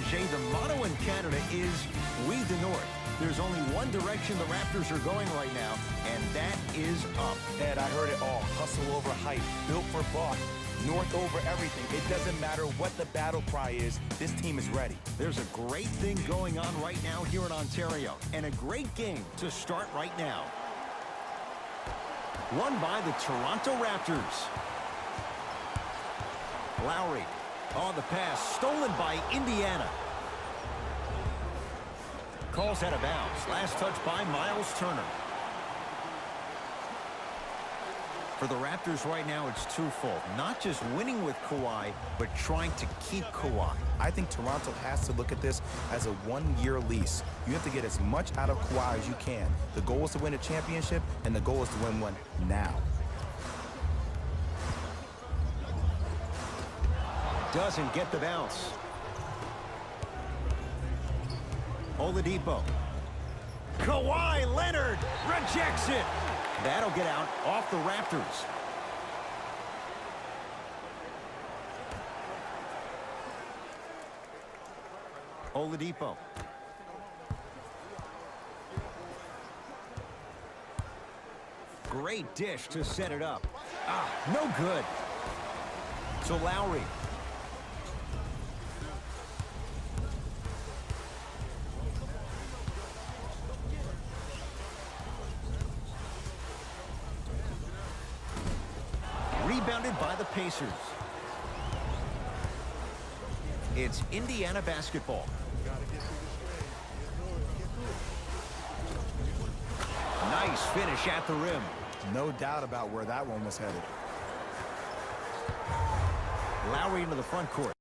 Jay, the motto in Canada is "We the North." There's only one direction the Raptors are going right now, and that is up. Ed, I heard it all. Hustle over hype. Built for Boston. North over everything. It doesn't matter what the battle cry is. This team is ready. There's a great thing going on right now here in Ontario, and a great game to start right now. Won by the Toronto Raptors. Lowry on the pass, stolen by Indiana. Calls out of bounds. Last touch by Miles Turner. For the Raptors right now, it's twofold. Not just winning with Kawhi, but trying to keep Kawhi. I think Toronto has to look at this as a one-year lease. You have to get as much out of Kawhi as you can. The goal is to win a championship, and the goal is to win one now. Doesn't get the bounce. Oladipo. Kawhi Leonard rejects it. That'll get out off the Raptors. Oladipo. Great dish to set it up. No good. So Lowry. Rebounded by the Pacers. It's Indiana basketball. Nice finish at the rim. No doubt about where that one was headed. Lowry into the front court.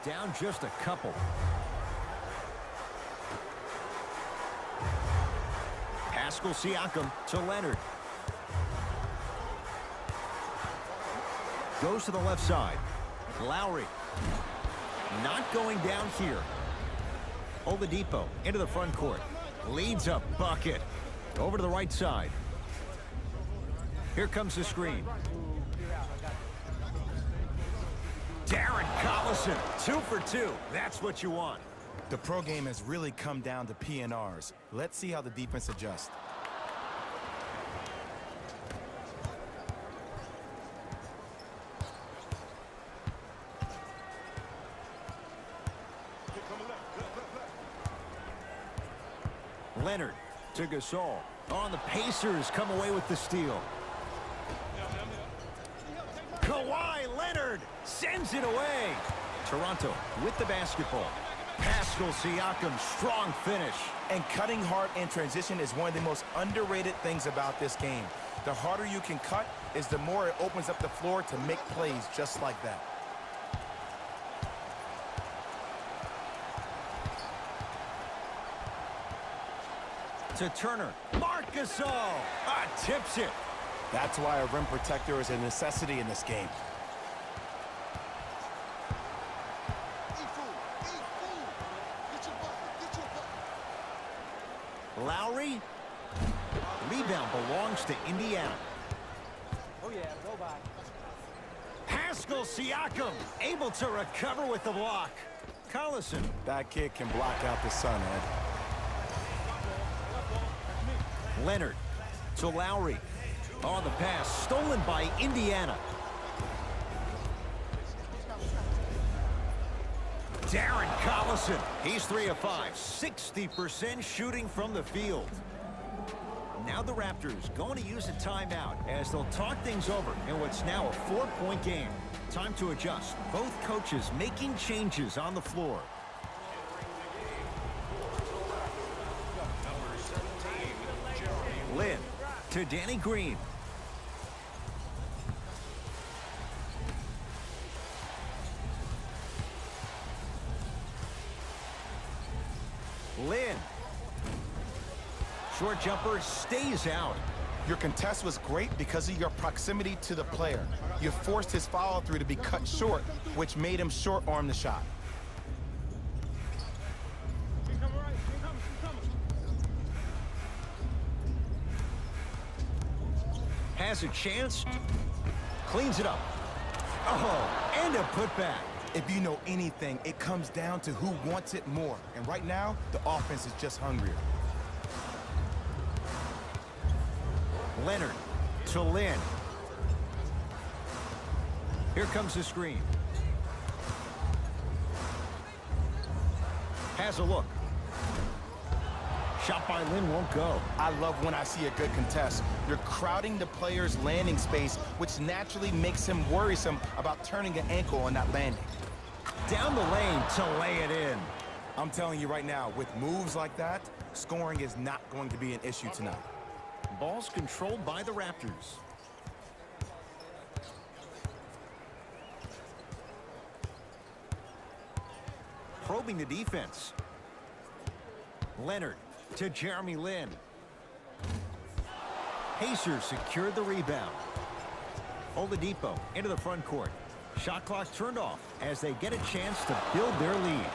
Down just a couple. Pascal Siakam to Leonard. Goes to the left side. Lowry. Not going down here. Oladipo into the front court. Leads a bucket. Over to the right side. Here comes the screen. Darren Collison, 2 for 2. That's what you want. The pro game has really come down to PNRs. Let's see how the defense adjusts. Leonard to Gasol. On the Pacers come away with the steal. Kawhi Leonard sends it away. Toronto with the basketball. Pascal Siakam, strong finish. And cutting hard in transition is one of the most underrated things about this game. The harder you can cut is the more it opens up the floor to make plays just like that. To Turner. Marc Gasol. Tips it. That's why a rim protector is a necessity in this game. Lowry. Rebound belongs to Indiana. Oh yeah, go by. Pascal Siakam able to recover with the block. Collison. That kid can block out the sun, Ed. Leonard to Lowry. On the pass, stolen by Indiana. Darren Collison. He's 3 of 5. 60% shooting from the field. Now the Raptors going to use a timeout as they'll talk things over in what's now a 4-point game. Time to adjust. Both coaches making changes on the floor. Lynn to Danny Green. Lynn. Short jumper stays out. Your contest was great because of your proximity to the player. You forced his follow-through to be cut short, which made him short-arm the shot. has a chance. Cleans it up. Oh, and a putback. If you know anything, it comes down to who wants it more. And right now, the offense is just hungrier. Leonard to Lynn. Here comes the screen. Has a look. Shot by Lynn won't go. I love when I see a good contest. You're crowding the player's landing space, which naturally makes him worrisome about turning an ankle on that landing. Down the lane to lay it in. I'm telling you right now, with moves like that, scoring is not going to be an issue tonight. Ball's controlled by the Raptors. Probing the defense. Leonard to Jeremy Lin. Pacers secured the rebound. Oladipo into the front court. Shot clock turned off as they get a chance to build their lead.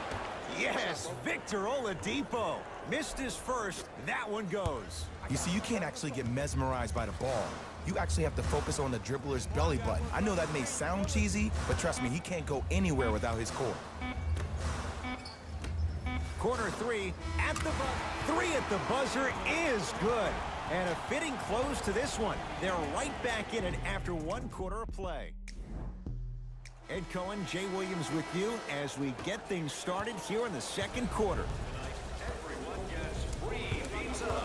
Yes, Victor Oladipo. Missed his first. That one goes. You see, you can't actually get mesmerized by the ball. You actually have to focus on the dribbler's belly button. I know that may sound cheesy, but trust me, he can't go anywhere without his core. Corner three at the three at the buzzer is good. And a fitting close to this one. They're right back in it after one quarter of play. Ed Cohen, Jay Williams with you as we get things started here in the second quarter. Everyone gets free pizza.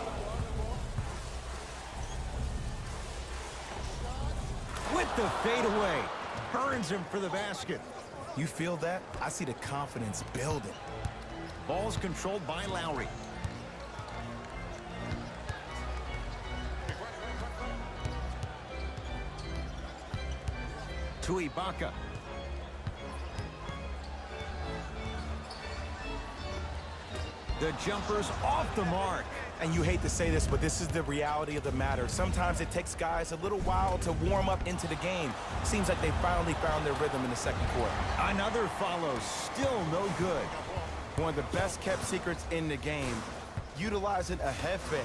With the fadeaway. Burns him for the basket. You feel that? I see the confidence building. Ball's controlled by Lowry. To Ibaka. The jumper's off the mark. And you hate to say this, but this is the reality of the matter. Sometimes it takes guys a little while to warm up into the game. Seems like they finally found their rhythm in the second quarter. Another follows, still no good. One of the best kept secrets in the game, utilizing a head fake.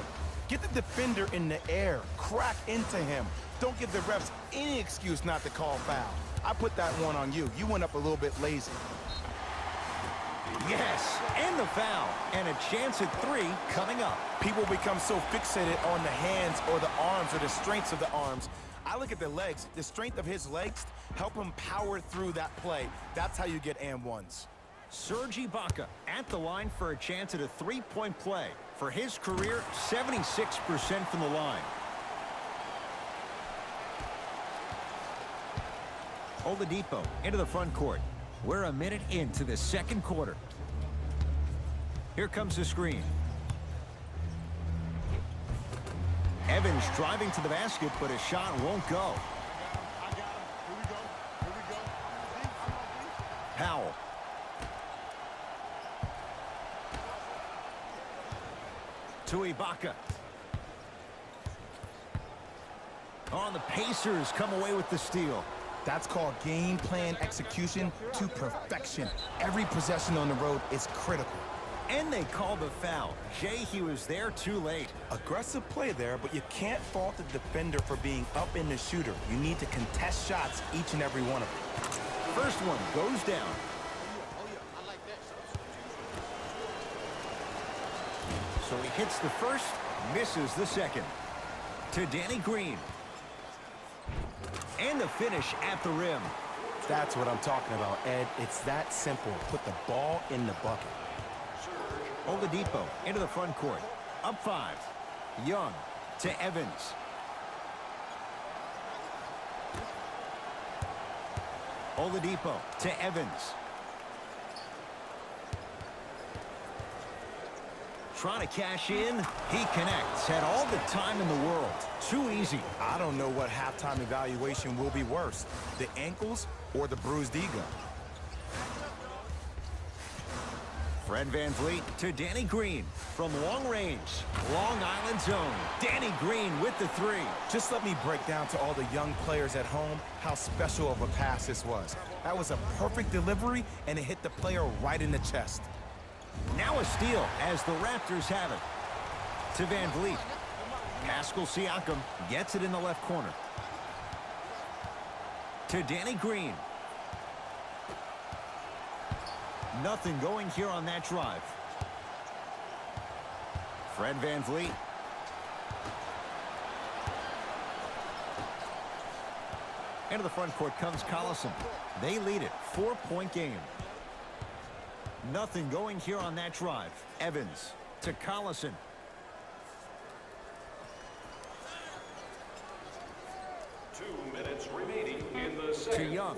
Get the defender in the air, crack into him. Don't give the refs any excuse not to call foul. I put that one on you. You went up a little bit lazy. Yes, and the foul, and a chance at three coming up. People become so fixated on the hands or the arms or the strengths of the arms. I look at the legs. The strength of his legs help him power through that play. That's how you get and ones. Serge Ibaka at the line for a chance at a three-point play. For his career, 76% from the line. Oladipo into the front court. We're a minute into the second quarter. Here comes the screen. Evans driving to the basket, but his shot won't go. Powell. To Ibaka. The Pacers come away with the steal. That's called game plan execution to perfection. Every possession on the road is critical. And they call the foul. Jay, he was there too late. Aggressive play there, but you can't fault the defender for being up in the shooter. You need to contest shots, each and every one of them. First one goes down. So he hits the first, misses the second. To Danny Green. And the finish at the rim. That's what I'm talking about, Ed. It's that simple. Put the ball in the bucket. Oladipo into the front court. Up 5. Young to Evans. Oladipo to Evans. Trying to cash in. He connects. Had all the time in the world. Too easy. I don't know what halftime evaluation will be worse, the ankles or the bruised ego. Fred VanVleet to Danny Green from long range. Long Island zone. Danny Green with the three. Just let me break down to all the young players at home how special of a pass this was. That was a perfect delivery, and it hit the player right in the chest. Now a steal as the Raptors have it. To VanVleet. Pascal Siakam gets it in the left corner. to Danny Green. Nothing going here on that drive. Fred VanVleet. Into the front court comes Collison. They lead it, 4-point game. Nothing going here on that drive. Evans to Collison. 2 minutes remaining in the second. To Young.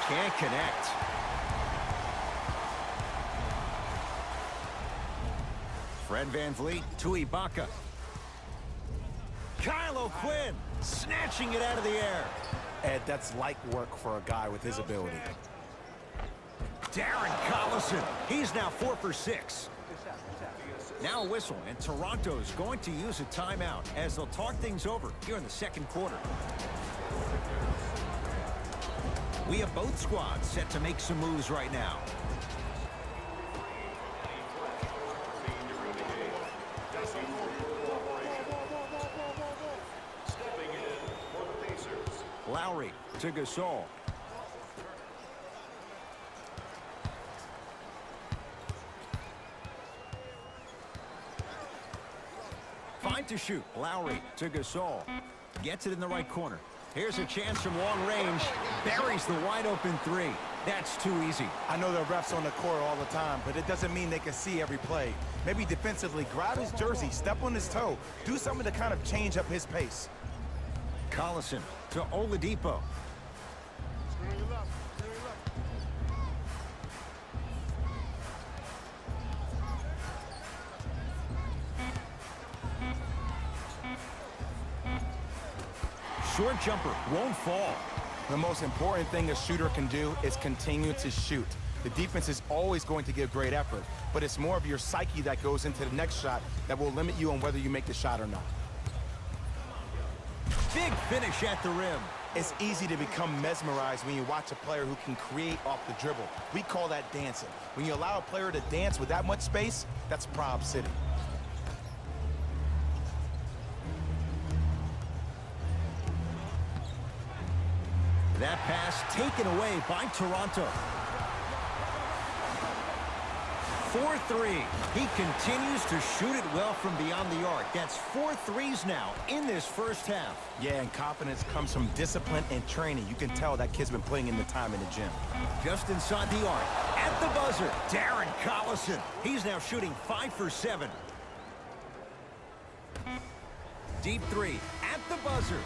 Can't connect. Fred VanVleet to Ibaka. Kyle O'Quinn snatching it out of the air. Ed, that's light work for a guy with his ability. Darren Collison. He's now 4 for 6. Now a whistle, and Toronto's going to use a timeout as they'll talk things over here in the second quarter. We have both squads set to make some moves right now. Stepping in for the Pacers. Lowry to Gasol. Fine to shoot. Lowry to Gasol. Gets it in the right corner. Here's a chance from long range. Buries the wide open 3. That's too easy. I know there are refs on the court all the time, but it doesn't mean they can see every play. Maybe defensively, grab his jersey, step on his toe, do something to kind of change up his pace. Collison to Oladipo. Short jumper won't fall. The most important thing a shooter can do is continue to shoot. The defense is always going to give great effort, but it's more of your psyche that goes into the next shot that will limit you on whether you make the shot or not. Big finish at the rim. It's easy to become mesmerized when you watch a player who can create off the dribble. We call that dancing. When you allow a player to dance with that much space, that's Prob City. That pass taken away by Toronto. 4-3. He continues to shoot it well from beyond the arc. That's 4 threes now in this first half. Yeah, and confidence comes from discipline and training. You can tell that kid's been putting in the time in the gym. Just inside the arc. At the buzzer, Darren Collison. He's now shooting 5 for 7. Deep 3 at the buzzer.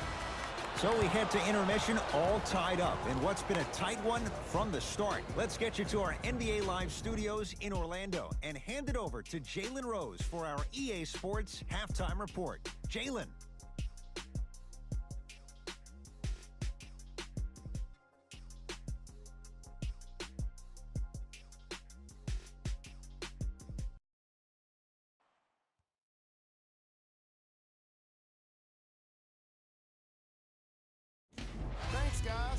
So we head to intermission all tied up in what's been a tight one from the start. Let's get you to our NBA Live studios in Orlando and hand it over to Jalen Rose for our EA Sports Halftime Report. Jalen. Thanks, guys.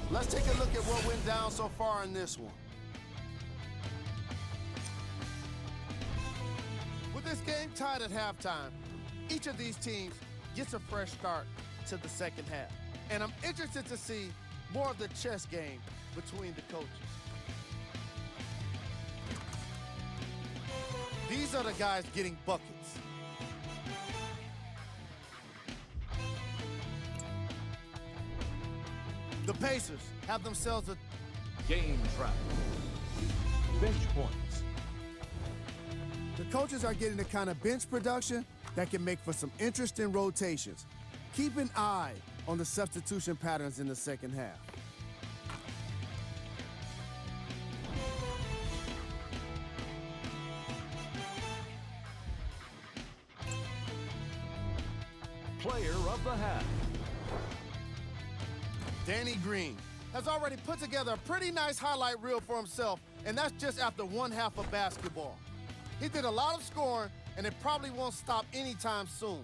Let's take a look at what went down so far in this one. With this game tied at halftime, each of these teams gets a fresh start to the second half. And I'm interested to see more of the chess game between the coaches. These are the guys getting buckets. The Pacers have themselves a Game track. Bench points. The coaches are getting the kind of bench production that can make for some interesting rotations. Keep an eye on the substitution patterns in the second half. Player of the half. Danny Green has already put together a pretty nice highlight reel for himself, and that's just after one half of basketball. He did a lot of scoring, and it probably won't stop anytime soon.